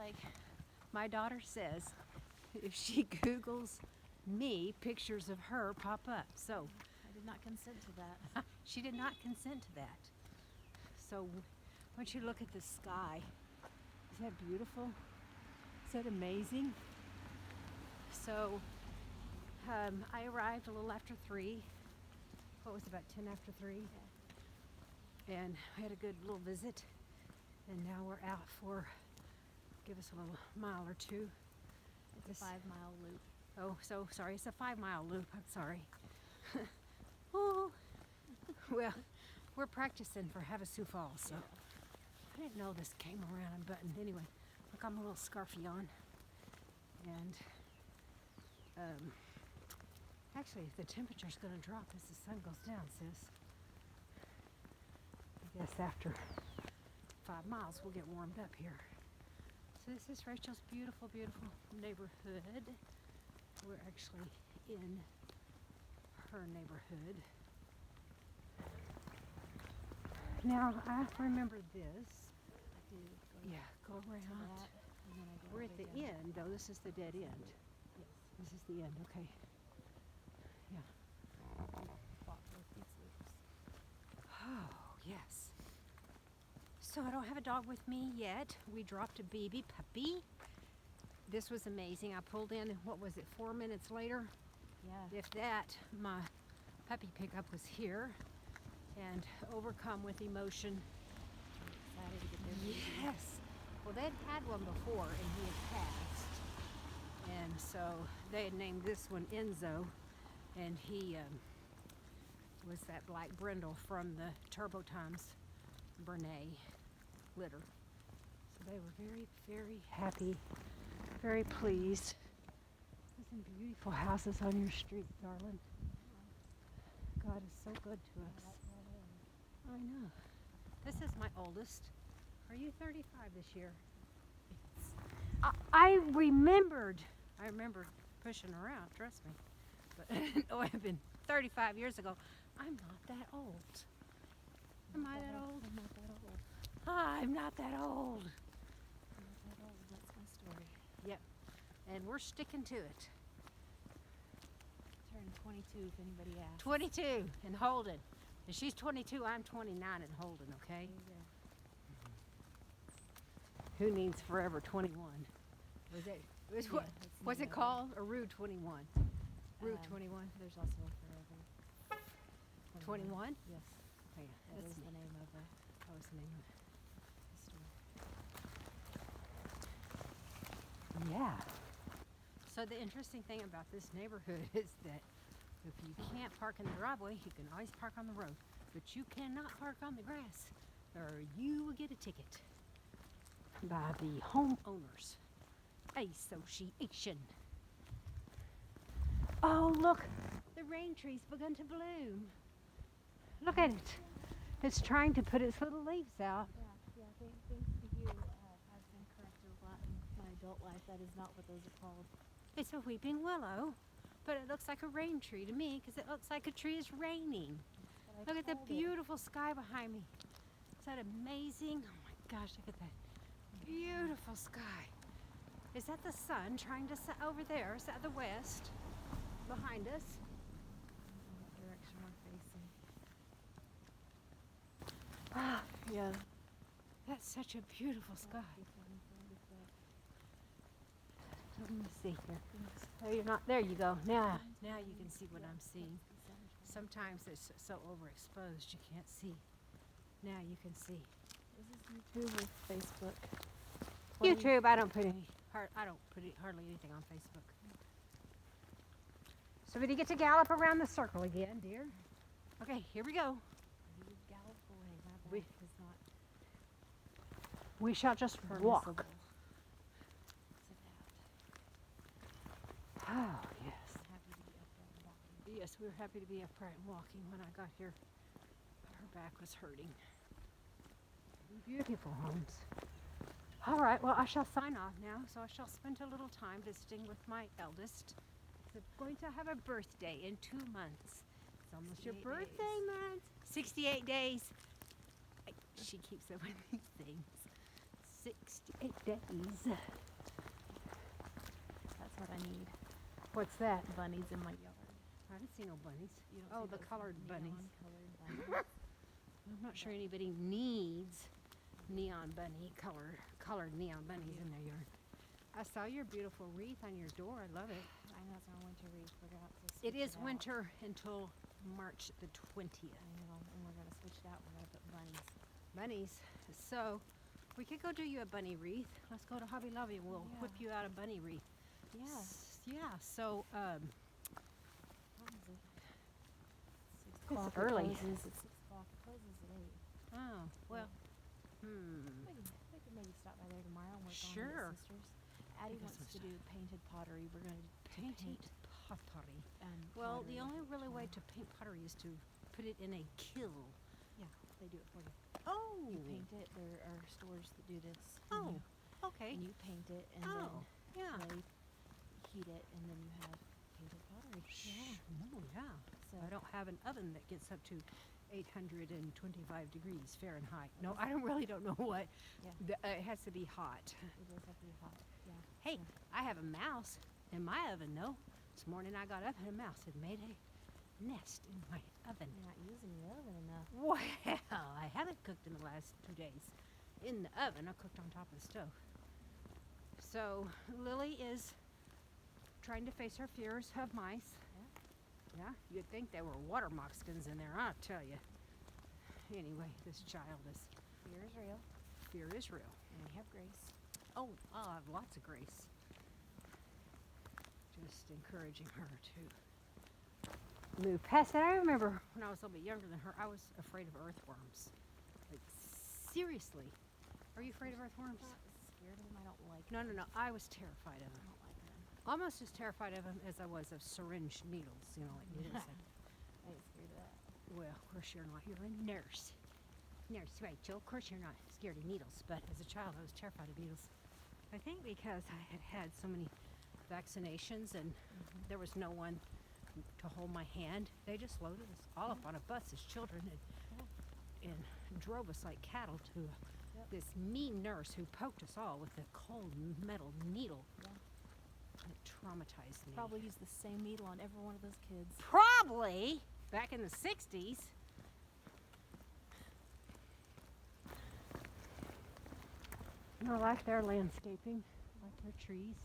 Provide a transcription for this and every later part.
like my daughter says, if she Googles me, pictures of her pop up. So I did not consent to that. she did not consent to that. So once you look at the sky, is that beautiful? Is that amazing? So I arrived a little after 3. What was it, about 10 after 3? Yeah. And I had a good little visit. And now we're out for, give us a little mile or two. It's a 5-mile loop. Oh, so sorry, it's a 5-mile loop. I'm sorry. Oh, well, we're practicing for Havasu Falls, so I didn't know this came around and buttoned. Anyway, look, I'm a little scarfy on. And actually, the temperature's going to drop as the sun goes down, sis. I guess after 5 miles, we'll get warmed up here. So this is Rachel's beautiful, beautiful neighborhood. We're actually in her neighborhood. Now, I remember this. Yeah, go around. That, and then I go We're all at the the way down. end, though. This is the dead end. Yes. This is the end, okay. Yeah. Walk both these loops. Oh, yes. So I don't have a dog with me yet. We dropped a baby puppy. This was amazing. I pulled in, what was it, 4 minutes later? Yeah. If that, my puppy pickup was here and overcome with emotion. Excited to get their baby. Yes. Well, they'd had one before and he had passed. And so they had named this one Enzo. And he was that black brindle from the Turbo Times Bernay litter. So they were very, very happy, very pleased. There's some beautiful houses on your street, darling. God is so good to us. I know. This is my oldest. Are you 35 this year? I remembered pushing around, trust me. But oh, I've been 35 years ago. I'm not that old. Am I that old? I'm not that old. I'm not that old. I'm not that old. That's my story. Yep. And we're sticking to it. Turned 22 if anybody asks. 22 and Holden. And she's 22, I'm 29 and Holden, okay? There you go. Who needs Forever 21? Was it? Yeah, What's it's it never. called? A Rude 21. Rude 21. There's also a Forever 21? Yes. Oh, yeah, That that's is the neat. name of That was the name the store. of it. Yeah. So the interesting thing about this neighborhood is that if you can't park in the driveway, you can always park on the road. But you cannot park on the grass or you will get a ticket by the homeowners association. Oh, look, the rain tree's begun to bloom. Look at it. It's trying to put its little leaves out. Yeah. Thanks to you, I've been corrected a lot in my adult life. That is not what those are called. It's a weeping willow, but it looks like a rain tree to me because it looks like a tree is raining. But I Look at the called it. beautiful sky behind me. Is that amazing? Oh my gosh, look at that beautiful sky. Is that the sun trying to set over there? Is that the west behind us? In what direction we're facing. Ah, Yeah. that's such a beautiful sky. Let me see here. Oh, you're not. There you go. Now you can see what I'm seeing. Sometimes it's so overexposed you can't see. Now you can see. This is YouTube or Facebook. YouTube. I don't put hardly anything on Facebook. So we get to gallop around the circle again, dear. Okay, here we go. You gallop away. My We- back is not We shall just permissible. walk. Sit out. Oh yes. I'm happy to be upright and walking. Yes, we were happy to be upright and walking when I got here. Her back was hurting. Beautiful homes. All right, well, I shall sign off now. So I shall spend a little time visiting with my eldest. She's going to have a birthday in 2 months. It's almost your 68 birthday days. month. 68 days. She keeps up with these things. 68 days. That's what I need. What's that? Bunnies in my yard. I didn't see no bunnies. You don't Oh, see the those colored bunnies. neon-colored bunnies. I'm not sure anybody needs neon bunny colored neon bunnies in their yard. I saw your beautiful wreath on your door. I love it. I know it's our winter wreath. We're gonna have to It switch is out. winter until March the 20th. I know, and we're gonna switch it out. We're gonna put bunnies. Bunnies. So we could go do you a bunny wreath. Let's go to Hobby Lobby and we'll Yeah. whip you out a bunny wreath. Yeah. Yeah. So What is it? 6 o'clock. It early. closes at 6 o'clock. It closes at 8. oh well. We could maybe stop by there tomorrow and work Sure. on it at Sisters. Addie Give us wants some to do painted pottery. We're going to Painted paint pottery. Well, The only really way to paint pottery is to put it in a kiln. Yeah, they do it for you. Oh. You paint it. There are stores that do this. Oh. And Okay. you paint it, and Oh. Yeah. then they heat it, and then you have painted pottery. Yeah. Oh yeah. So I don't have an oven that gets up to 825 degrees Fahrenheit. No, I really don't know what. Yeah. It has to be hot. it does have to be hot. Yeah. Hey, So, I have a mouse in my oven though. This morning I got up and a mouse had made a nest in my oven. you're not using the oven enough. Well, I haven't cooked in the last 2 days. In the oven, I cooked on top of the stove. So Lily is trying to face her fears of mice. Yeah, you'd think there were water moccasins in there, I'll tell you. Anyway, this child is, Fear is real, fear is real. and we have grace. Oh, I'll have lots of grace. Just encouraging her to move past that. I remember when I was a little bit younger than her, I was afraid of earthworms. Like, seriously. Are you afraid of earthworms? I'm not scared of them. I don't like No, them. no, no. I was terrified of I them. don't like them. Almost as terrified of them as I was of syringe needles, like needles. I ain't scared of that. Well, of course you're not. You're a nurse. Nurse Rachel. Of course you're not scared of needles, but as a child I was terrified of needles. I think because I had had so many vaccinations and there was no one to hold my hand. They just loaded us all up on a bus as children and drove us like cattle to this mean nurse who poked us all with a cold metal needle. Yeah. It traumatized me. Probably use the same needle on every one of those kids. Probably back in the 60s. I like their landscaping, I like their trees.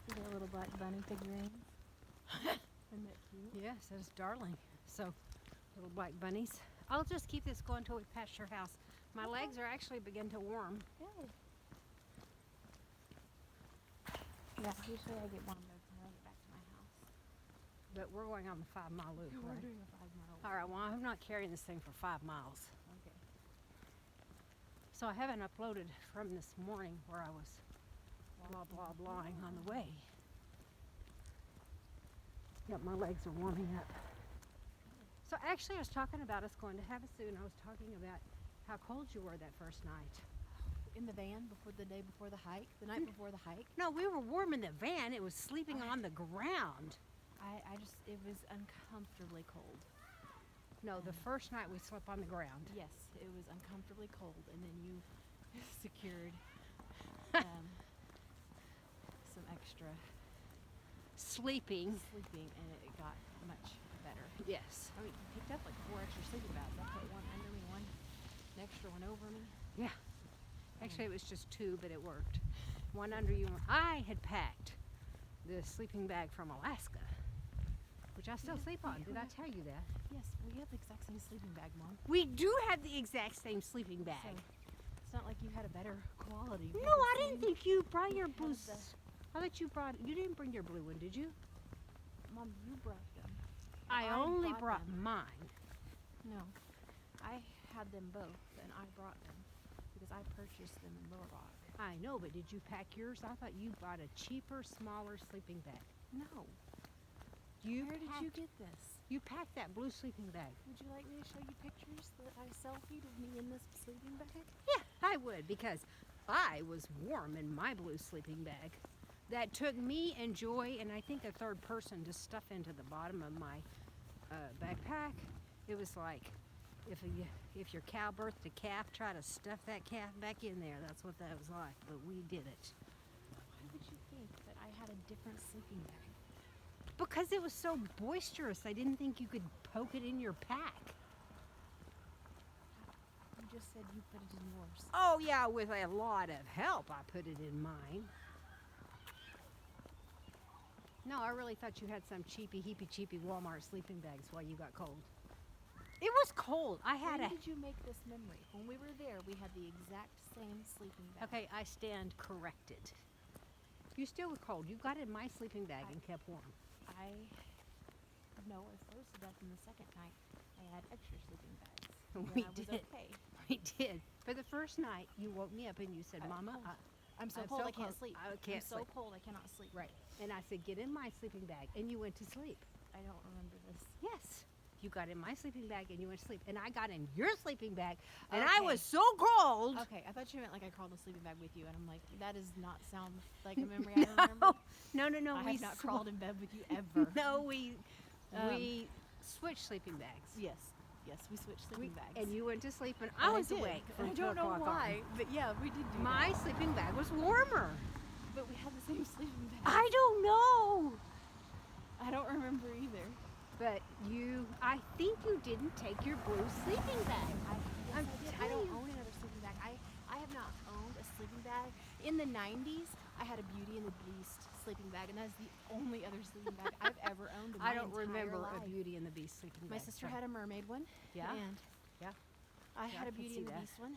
See their little black bunny figurines? Isn't that cute? Yes, that is darling. So, little black bunnies. I'll just keep this going until we pass your house. My legs are actually beginning to warm. Good. Yeah, usually I get warm by the time I get back to my house. But we're going on the 5-mile loop, We're right? doing a 5-mile. All right, well, I'm not carrying this thing for 5 miles. Okay. So I haven't uploaded from this morning where I was blah, blah, blahing on the way. Yep, my legs are warming up. So actually I was talking about us going to Havasu and I was talking about how cold you were that first night. In the van before the day before the hike, the night before the hike. No, we were warm in the van. It was sleeping on the ground. It was uncomfortably cold. No, the first night we slept on the ground. Yes, it was uncomfortably cold, and then you secured some extra Sleeping. sleeping, and it got much better. Yes. I mean, you picked up like 4 extra sleeping bags. I put one under me, an extra one over me. Yeah. Actually, it was just 2, but it worked. One under you. I had packed the sleeping bag from Alaska, which I still sleep on. Did I tell you that? Yes, we have the exact same sleeping bag, Mom. We do have the exact same sleeping bag. So it's not like you had a better quality. We No, had the I didn't same- think you brought your we blue. had the- I thought you brought. You didn't bring your blue one, did you? Mom, you brought them. I only brought them. mine. No, I had them both, and I brought them because I purchased them in Little Rock. I know, but did you pack yours? I thought you bought a cheaper, smaller sleeping bag. No. You Where did packed, you get this? You packed that blue sleeping bag. Would you like me to show you pictures that I selfied of me in this sleeping bag? Yeah, I would because I was warm in my blue sleeping bag. That took me and Joy and I think a third person to stuff into the bottom of my backpack. It was like if your cow birthed a calf, try to stuff that calf back in there. That's what that was like, but we did it. Why would you think that I had a different sleeping bag? Because it was so boisterous. I didn't think you could poke it in your pack. You just said you put it in yours. Oh yeah, with a lot of help, I put it in mine. No, I really thought you had some cheapy Walmart sleeping bags while you got cold. It was cold. I had When did you make this memory? When we were there, we had the exact same sleeping bag. Okay, I stand corrected. You still were cold. You got in my sleeping bag and kept warm. No, at first, but then the second night, I had extra sleeping bags. We I was did. okay. We did. For the first night, you woke me up and you said, "Mama, I'm so I'm cold so I can't cold. sleep. I can't I'm so sleep." cold I cannot sleep. Right. And I said, "Get in my sleeping bag," and you went to sleep. I don't remember this. Yes. You got in my sleeping bag and you went to sleep. And I got in your sleeping bag and I Okay. was so cold. Okay, I thought you meant like I crawled in a sleeping bag with you, and I'm like, that does not sound like a memory I remember. No. I we have not crawled in bed with you ever. No, we switched sleeping bags. Yes, we switched sleeping bags. And you went to sleep and I was did. awake. And From I don't 2 know o'clock why, on. but yeah, we did do My that. sleeping bag was warmer. But we had the same sleeping bag. I don't know. I don't remember either. But I think you didn't take your blue sleeping bag. Yes, I'm I did. I telling don't you. own another sleeping bag. I have not owned a sleeping bag. In the 90s, I had a Beauty and the Beast sleeping bag, and that's the only other sleeping bag I've ever owned in my I don't entire remember life. a Beauty and the Beast sleeping My bag. sister had a mermaid one. Yeah? And Yeah. I Yeah, had I a can Beauty see and the that. Beast one.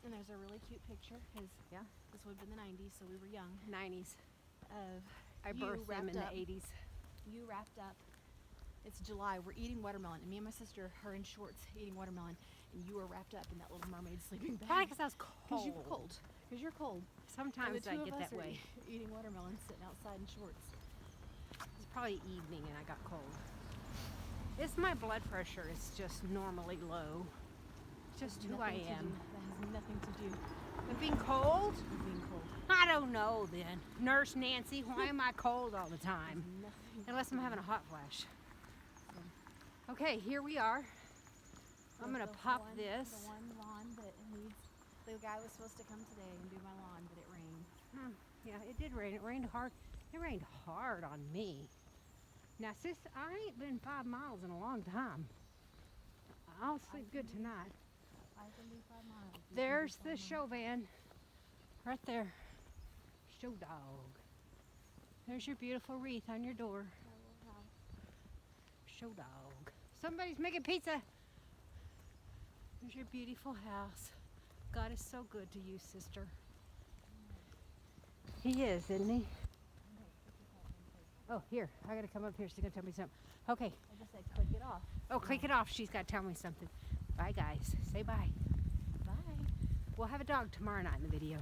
And there's a really cute picture, because Yeah. this would have been the 90s, so we were young. 90s. Of I you birthed them in wrapped the up. 80s. You wrapped up. It's July. We're eating watermelon, and me and my sister are in shorts eating watermelon, and you were wrapped up in that little mermaid sleeping bag. Probably because I was cold. Because you were cold. Because you're cold. Sometimes and the I two of get us that are way. eating watermelon, sitting outside in shorts. It's probably evening and I got cold. It's my blood pressure is just normally low. It's just who I Nothing to am. do. That has nothing to do And being cold? with being cold. I don't know then. Nurse Nancy, why am I cold all the time? Nothing. Unless I'm having a hot flash. Okay, here we are. I'm With gonna the pop one- this. The one lawn that needs. The guy was supposed to come today and do my lawn, but it rained. Yeah, it did rain. It rained hard. It rained hard on me. Now, sis, I ain't been 5 miles in a long time. I'll sleep good tonight. I can do 5 miles. You can do There's 5 the miles. show van. Right there. Show dog. There's your beautiful wreath on your door. I will have- Show dog. Somebody's making pizza. There's your beautiful house. God is so good to you, sister. He is, isn't he? Oh, here. I gotta come up here. She's gonna tell me something. Okay. I just said click it off. Oh, click it off. She's gotta tell me something. Bye, guys. Say bye. Bye. We'll have a dog tomorrow night in the video.